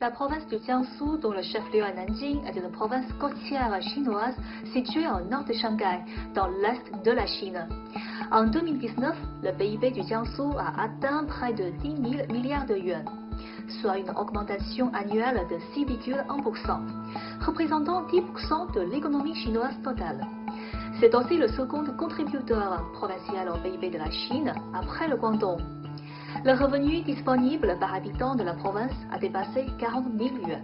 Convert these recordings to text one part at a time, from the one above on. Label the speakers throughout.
Speaker 1: La province du Jiangsu, dont le chef-lieu est Nanjing, est une province côtière chinoise située au nord de Shanghai, dans l'est de la Chine. En 2019, le PIB du Jiangsu a atteint près de 10 000 milliards de yuans, soit une augmentation annuelle de 6,1%, représentant 10% de l'économie chinoise totale. C'est aussi le second contributeur provincial au PIB de la Chine, après le Guangdong. Le revenu disponible par habitant de la province a dépassé 40 000 yuans.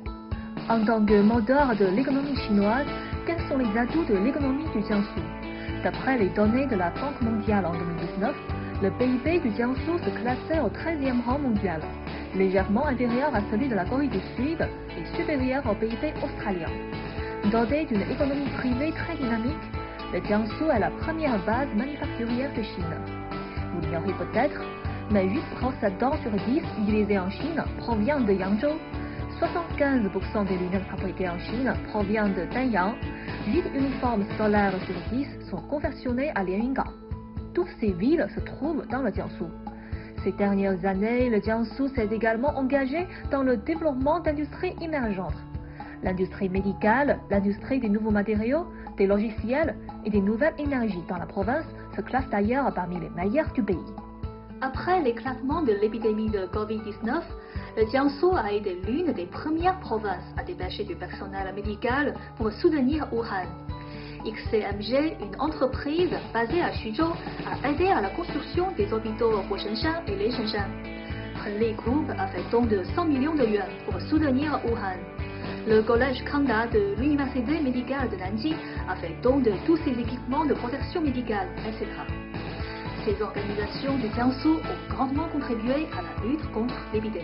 Speaker 1: En tant que moteur de l'économie chinoise, quels sont les atouts de l'économie du Jiangsu? D'après les données de la Banque mondiale en 2019, le PIB du Jiangsu se classait au 13e rang mondial, légèrement inférieur à celui de la Corée du Sud et supérieur au PIB australien. Doté d'une économie privée très dynamique, le Jiangsu est la première base manufacturière de Chine. Vous l'ignorez peut-être, mais 8 brosses dents sur 10 utilisées en Chine proviennent de Yangzhou, 75% des lunettes fabriquées en Chine proviennent de Danyang, 8 uniformes scolaires sur 10 sont confectionnés à Lianyungang. Toutes ces villes se trouvent dans le Jiangsu. Ces dernières années, le Jiangsu s'est également engagé dans le développement d'industries émergentes. L'industrie médicale, l'industrie des nouveaux matériaux, des logiciels et des nouvelles énergies dans la province se classent d'ailleurs parmi les meilleures du pays. Après l'éclatement de l'épidémie de Covid-19, le Jiangsu a été l'une des premières provinces à dépêcher du personnel médical pour soutenir Wuhan. XCMG, une entreprise basée à Xuzhou, a aidé à la construction des hôpitaux Hushenshan et Lianshan. Renli Group a fait don de 100 millions de yuans pour soutenir Wuhan. Le collège Kanda de l'Université médicale de Nanjing a fait don de tous ses équipements de protection médicale, etc. Ces organisations du Jiangsu ont grandement contribué à la lutte contre l'épidémie.